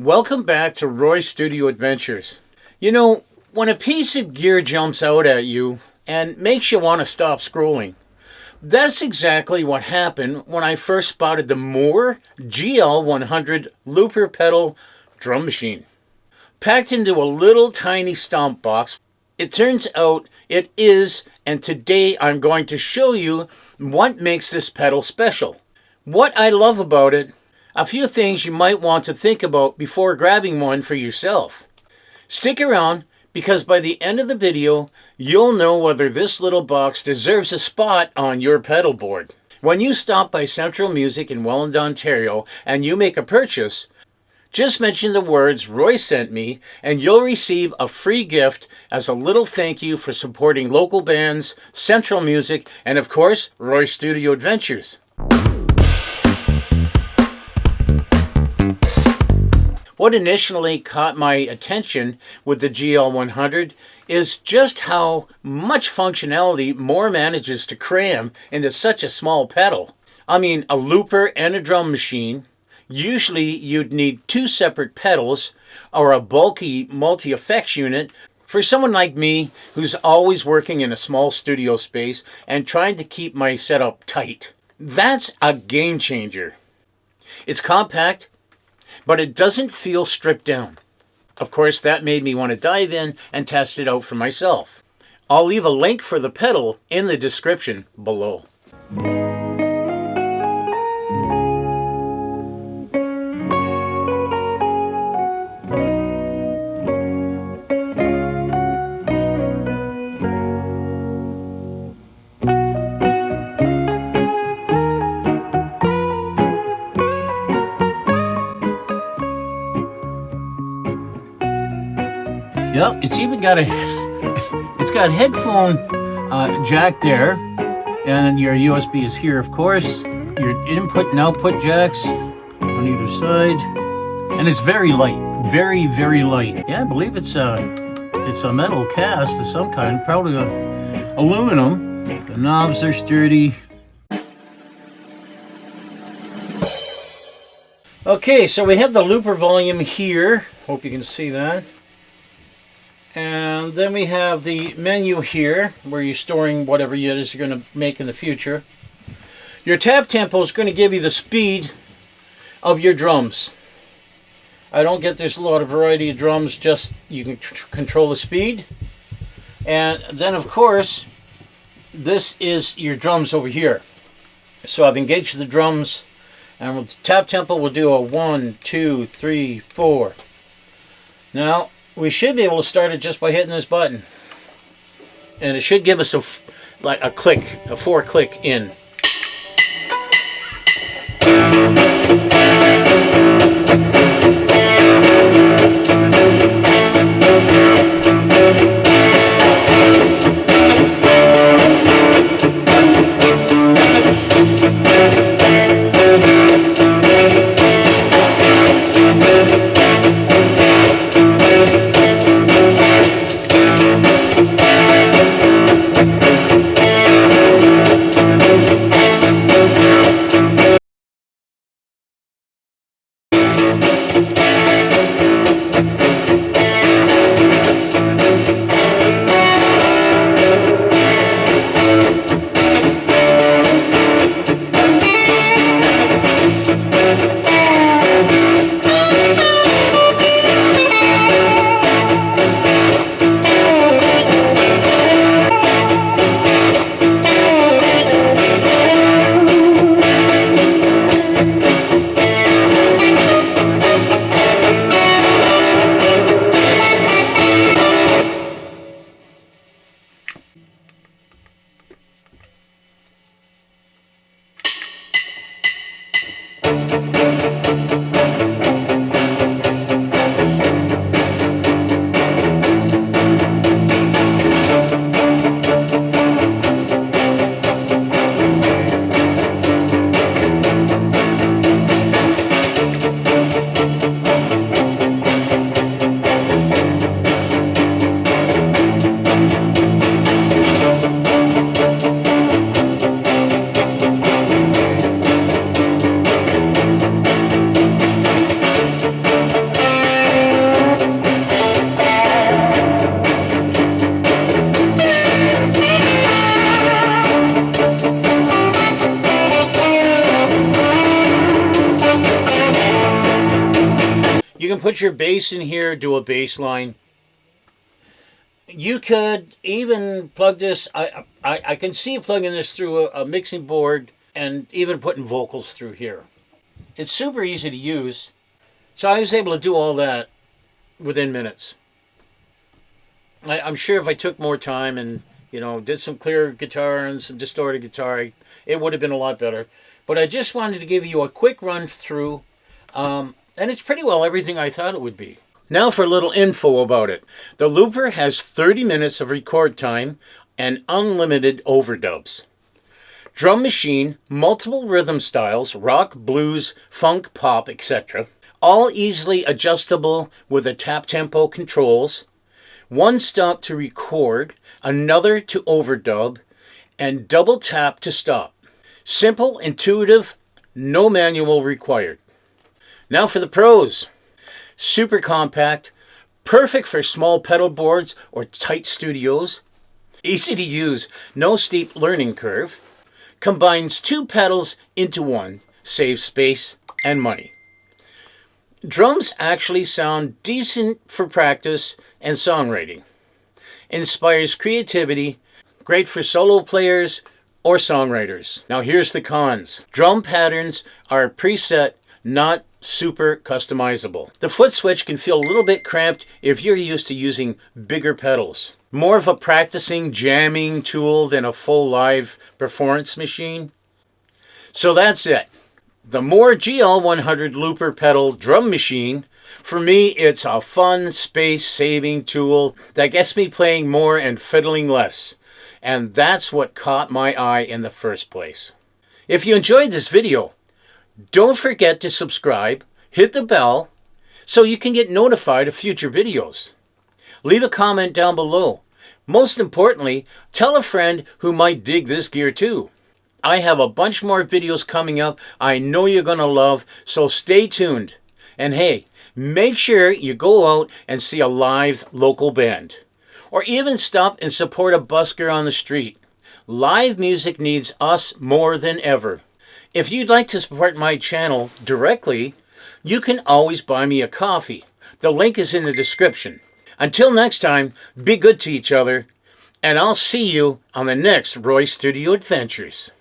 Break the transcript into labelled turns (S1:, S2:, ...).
S1: Welcome back to Roy's Studio Adventures. You know, when a piece of gear jumps out at you and makes you want to stop scrolling, that's exactly what happened when I first spotted the MOOER GL100 looper pedal drum machine. Packed into a little tiny stomp box, it turns out it is, and today I'm going to show you what makes this pedal special. What I love about it, a few things you might want to think about before grabbing one for yourself. Stick around because by the end of the video, you'll know whether this little box deserves a spot on your pedal board. When you stop by Central Music in Welland, Ontario, and you make a purchase, just mention the words Roy sent me and you'll receive a free gift as a little thank you for supporting local bands, Central Music, and of course, Roy's Studio Adventures. What initially caught my attention with the GL100 is just how much functionality MOOER manages to cram into such a small pedal. I mean, a looper and a drum machine. Usually you'd need two separate pedals or a bulky multi-effects unit. For someone like me who's always working in a small studio space and trying to keep my setup tight, that's a game changer. It's compact, but it doesn't feel stripped down. Of course, that made me want to dive in and test it out for myself. I'll leave a link for the pedal in the description below. Yep, it's even got a headphone jack there, and your USB is here, of course. Your input and output jacks on either side, and it's very light, very, very light. Yeah, I believe it's a metal cast of some kind, probably aluminum. The knobs are sturdy. Okay, so we have the looper volume here. Hope you can see that. And then we have the menu here where you're storing whatever it is you're going to make in the future. Your tap tempo is going to give you the speed of your drums. I don't get there's a lot of variety of drums, just you can control the speed. And then of course, this is your drums over here. So I've engaged the drums, and with tap tempo we'll do a 1, 2, 3, 4. Now, we should be able to start it just by hitting this button. And it should give us a click, a 4-click in. You can put your bass in here, do a bass line. You could even plug this, I can see you plugging this through a mixing board and even putting vocals through here. It's super easy to use. So I was able to do all that within minutes. I'm sure if I took more time and, did some clear guitar and some distorted guitar, it would have been a lot better. But I just wanted to give you a quick run through, and it's pretty well everything I thought it would be. Now for a little info about it. The Looper has 30 minutes of record time and unlimited overdubs. Drum machine, multiple rhythm styles, rock, blues, funk, pop, etc. All easily adjustable with a tap tempo controls. One stop to record, another to overdub, and double tap to stop. Simple, intuitive, no manual required. Now for the pros. Super compact, perfect for small pedal boards or tight studios. Easy to use, no steep learning curve. Combines two pedals into one, saves space and money. Drums actually sound decent for practice and songwriting. Inspires creativity, great for solo players or songwriters. Now here's the cons. Drum patterns are preset, not super customizable. The foot switch can feel a little bit cramped if you're used to using bigger pedals. More of a practicing, jamming tool than a full live performance machine. So that's it. The MOOER GL100 Looper pedal drum machine. For me, it's a fun, space-saving tool that gets me playing more and fiddling less. And that's what caught my eye in the first place. If you enjoyed this video, don't forget to subscribe, hit the bell, so you can get notified of future videos. Leave a comment down below. Most importantly, tell a friend who might dig this gear too. I have a bunch more videos coming up I know you're going to love, so stay tuned. And hey, make sure you go out and see a live local band. Or even stop and support a busker on the street. Live music needs us more than ever. If you'd like to support my channel directly, you can always buy me a coffee. The link is in the description. Until next time, be good to each other, and I'll see you on the next Roy Studio Adventures.